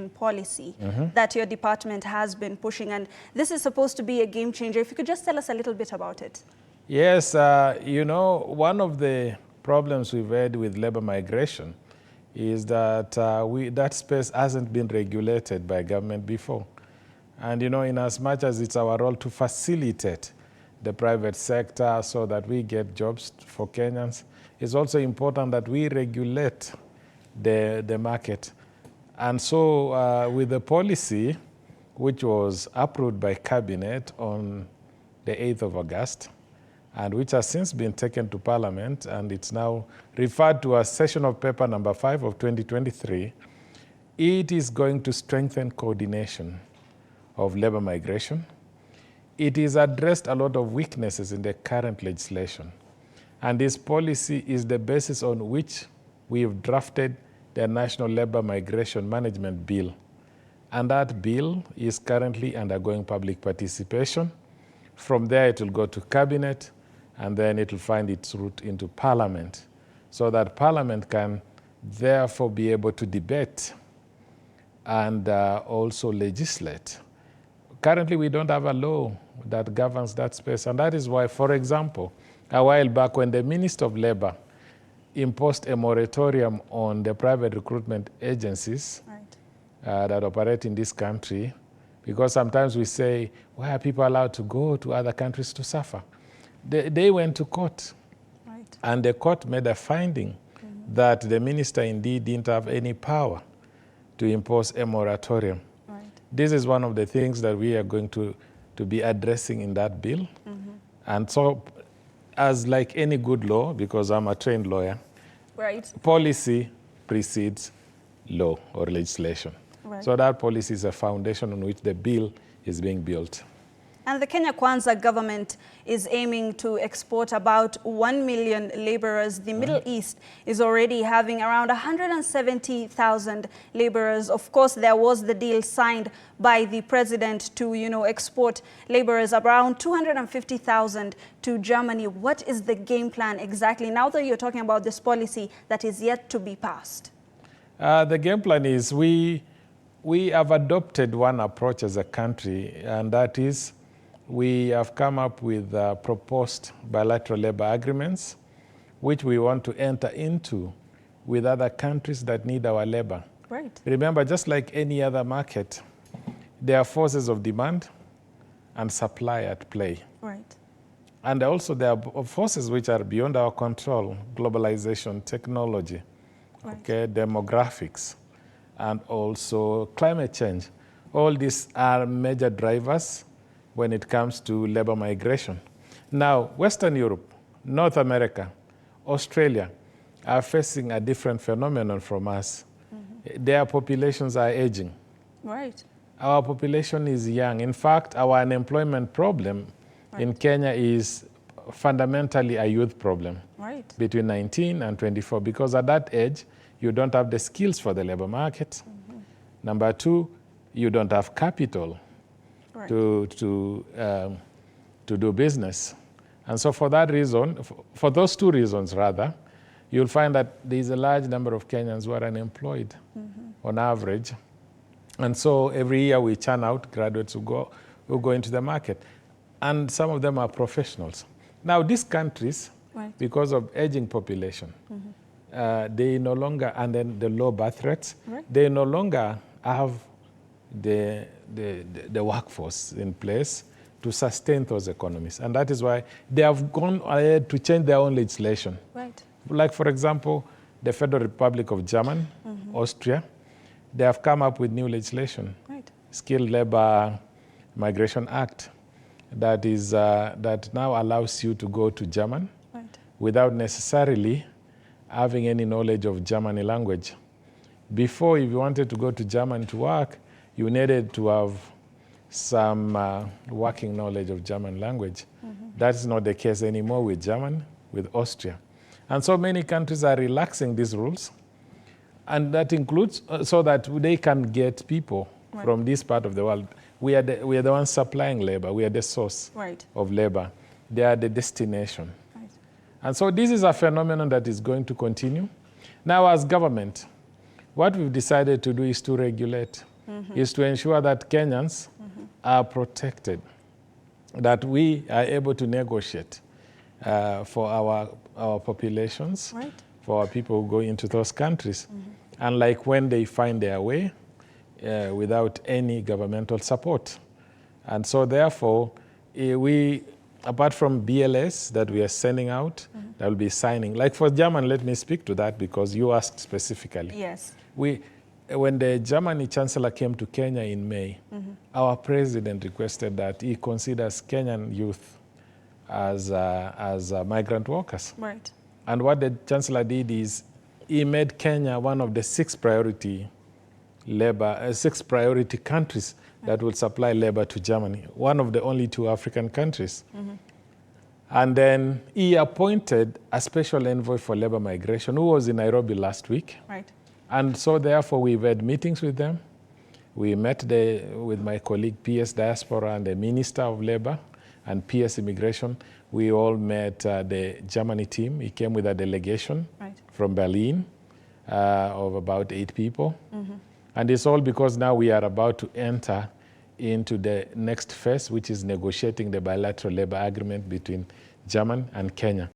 policy that your department has been pushing, and this is supposed to be a game changer. If you could just tell us a little bit about it. Yes, you know, one of the problems we've had with labor migration is that that space hasn't been regulated by government before. And you know, in as much as it's our role to facilitate the private sector so that we get jobs for Kenyans, it's also important that we regulate the market. And so with the policy, which was approved by Cabinet on the 8th of August, and which has since been taken to Parliament, and it's now referred to as Session of Paper number 5 of 2023, it is going to strengthen coordination of labor migration. It is addressed a lot of weaknesses in the current legislation. And this policy is the basis on which we've drafted the National Labor Migration Management Bill. And that bill is currently undergoing public participation. From there, it will go to Cabinet, and then it will find its route into Parliament, so that Parliament can therefore be able to debate and also legislate. Currently, we don't have a law that governs that space, and that is why, for example, a while back when the Minister of Labor imposed a moratorium on the private recruitment agencies that operate in this country, because sometimes we say, why are people allowed to go to other countries to suffer? They went to court, and the court made a finding that the minister indeed didn't have any power to impose a moratorium. This is one of the things that we are going to be addressing in that bill. And so, as like any good law, because I'm a trained lawyer, policy precedes law or legislation. So that policy is a foundation on which the bill is being built. And the Kenya Kwanza government is aiming to export about 1 million laborers. The Middle East is already having around 170,000 laborers. Of course, there was the deal signed by the president to, export laborers around 250,000 to Germany. What is the game plan exactly now that you're talking about this policy that is yet to be passed? The game plan is we have adopted one approach as a country, and that is we have come up with proposed bilateral labor agreements, which we want to enter into with other countries that need our labor. Remember, just like any other market, there are forces of demand and supply at play. And also there are forces which are beyond our control: globalization, technology, demographics, and also climate change. All these are major drivers when it comes to labor migration. Now, Western Europe, North America, Australia are facing a different phenomenon from us. Their populations are aging. Our population is young. In fact, our unemployment problem in Kenya is fundamentally a youth problem between 19 and 24, because at that age, you don't have the skills for the labor market. Number two, you don't have capital to do business. And so for that reason, for those two reasons rather, you'll find that there's a large number of Kenyans who are unemployed on average. And so every year we churn out graduates who go into the market. And some of them are professionals. Now these countries, because of aging population, they no longer, and then the low birth rates, they no longer have the workforce in place to sustain those economies. And that is why they have gone ahead to change their own legislation. Like, for example, the Federal Republic of Germany, Austria, they have come up with new legislation, Skilled Labor Migration Act, that is that now allows you to go to German without necessarily having any knowledge of German language. Before, if you wanted to go to Germany to work, you needed to have some working knowledge of German language. That is not the case anymore with Germany, with Austria. And so many countries are relaxing these rules, and that includes so that they can get people from this part of the world. We are the ones supplying labor. We are the source of labor. They are the destination. And so this is a phenomenon that is going to continue. Now, as government, what we've decided to do is to regulate, is to ensure that Kenyans are protected, that we are able to negotiate for our populations, Right. for our people who go into those countries, unlike when they find their way without any governmental support. And so therefore, we, apart from BLS that we are sending out, that will be signing. Like for German, let me speak to that because you asked specifically. Yes. When the Germany Chancellor came to Kenya in May, our president requested that he considers Kenyan youth as migrant workers. Right. And what the Chancellor did is he made Kenya one of the 6 priority countries that will supply labor to Germany, one of the only 2 African countries. And then he appointed a special envoy for labor migration who was in Nairobi last week. Right. And so therefore we've had meetings with them. We met with my colleague PS Diaspora and the Minister of Labor and PS Immigration. We all met the Germany team. He came with a delegation from Berlin of about 8 people. And it's all because now we are about to enter into the next phase, which is negotiating the bilateral labor agreement between Germany and Kenya.